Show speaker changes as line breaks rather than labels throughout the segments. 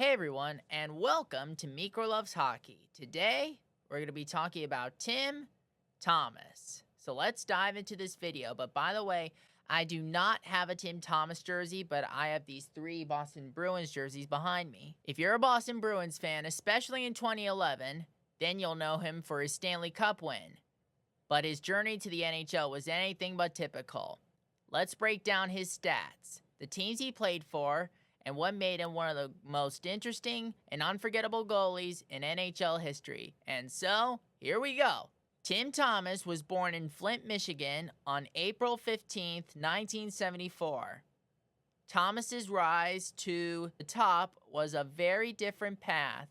Hey everyone, and welcome to Micro Loves Hockey. Today, we're going to be talking about Tim Thomas. So let's dive into this video. But by the way, I do not have a Tim Thomas jersey, but I have these three Boston Bruins jerseys behind me. If you're a Boston Bruins fan, especially in 2011, then you'll know him for his Stanley Cup win. But his journey to the NHL was anything but typical. Let's break down his stats, the teams he played for, and what made him one of the most interesting and unforgettable goalies in NHL history. And so, here we go. Tim Thomas was born in Flint, Michigan on April 15th, 1974. Thomas's rise to the top was a very different path.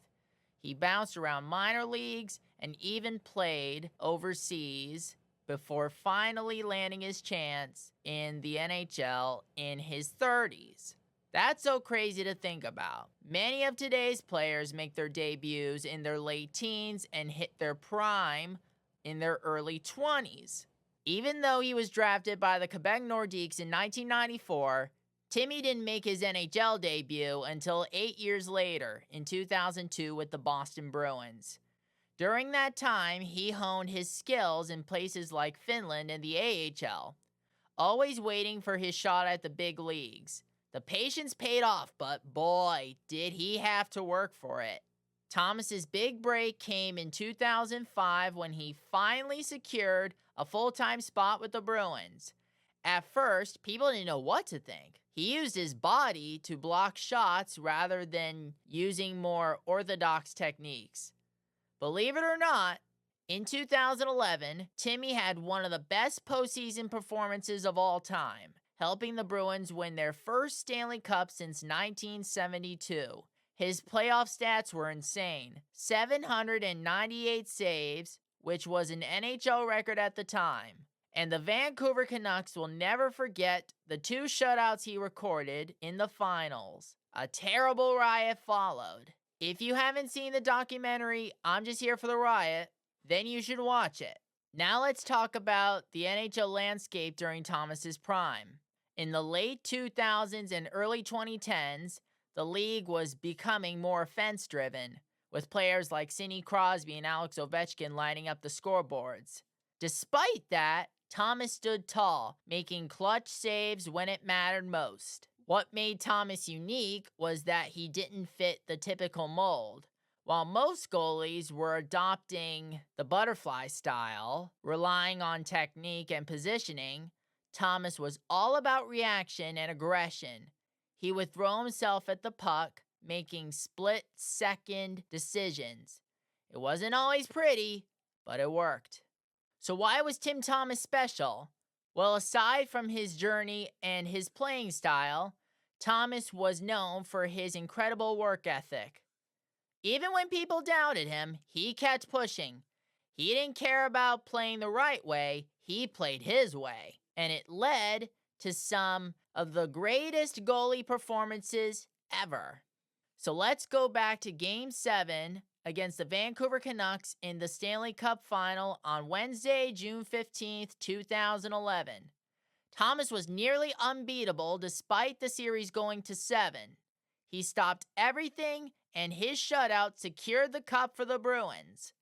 He bounced around minor leagues and even played overseas before finally landing his chance in the NHL in his 30s. That's so crazy to think about. Many of today's players make their debuts in their late teens and hit their prime in their early 20s. Even though he was drafted by the Quebec Nordiques in 1994, Timmy didn't make his NHL debut until 8 years later in 2002 with the Boston Bruins. During that time, he honed his skills in places like Finland and the AHL, always waiting for his shot at the big leagues. The patience paid off, but boy, did he have to work for it. Thomas's big break came in 2005 when he finally secured a full-time spot with the Bruins. At first, people didn't know what to think. He used his body to block shots rather than using more orthodox techniques. Believe it or not, in 2011, Timmy had one of the best postseason performances of all time, helping the Bruins win their first Stanley Cup since 1972. His playoff stats were insane. 798 saves, which was an NHL record at the time. And the Vancouver Canucks will never forget the two shutouts he recorded in the finals. A terrible riot followed. If you haven't seen the documentary, I'm Just Here for the Riot, then you should watch it. Now let's talk about the NHL landscape during Thomas's prime. In the late 2000s and early 2010s, the league was becoming more offense-driven, with players like Sidney Crosby and Alex Ovechkin lining up the scoreboards. Despite that, Thomas stood tall, making clutch saves when it mattered most. What made Thomas unique was that he didn't fit the typical mold. While most goalies were adopting the butterfly style, relying on technique and positioning, Thomas was all about reaction and aggression. He would throw himself at the puck, making split-second decisions. It wasn't always pretty, but it worked. So why was Tim Thomas special? Well, aside from his journey and his playing style, Thomas was known for his incredible work ethic. Even when people doubted him, he kept pushing. He didn't care about playing the right way, he played his way. And it led to some of the greatest goalie performances ever. So let's go back to Game 7 against the Vancouver Canucks in the Stanley Cup Final on Wednesday, June 15th, 2011. Thomas was nearly unbeatable despite the series going to 7. He stopped everything, and his shutout secured the cup for the Bruins.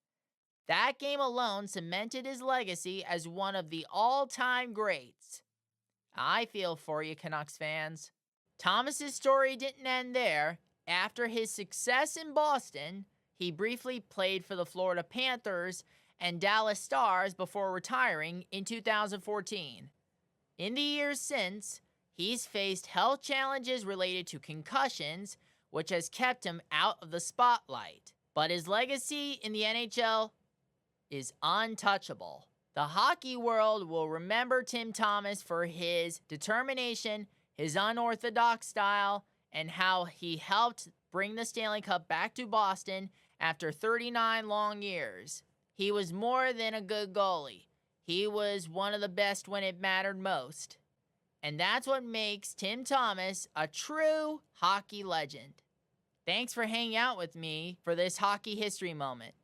That game alone cemented his legacy as one of the all-time greats. I feel for you, Canucks fans. Thomas's story didn't end there. After his success in Boston, he briefly played for the Florida Panthers and Dallas Stars before retiring in 2014. In the years since, he's faced health challenges related to concussions, which has kept him out of the spotlight. But his legacy in the NHL is untouchable. The hockey world will remember Tim Thomas for his determination, his unorthodox style, and how he helped bring the Stanley Cup back to Boston after 39 long years. He was more than a good goalie. He was one of the best when it mattered most. And that's what makes Tim Thomas a true hockey legend. Thanks for hanging out with me for this hockey history moment.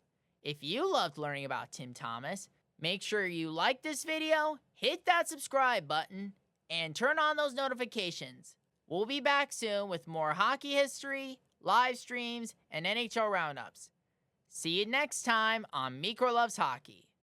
If you loved learning about Tim Thomas, make sure you like this video, hit that subscribe button, and turn on those notifications. We'll be back soon with more hockey history live streams, and NHL roundups. See you next time on Mikro Loves Hockey.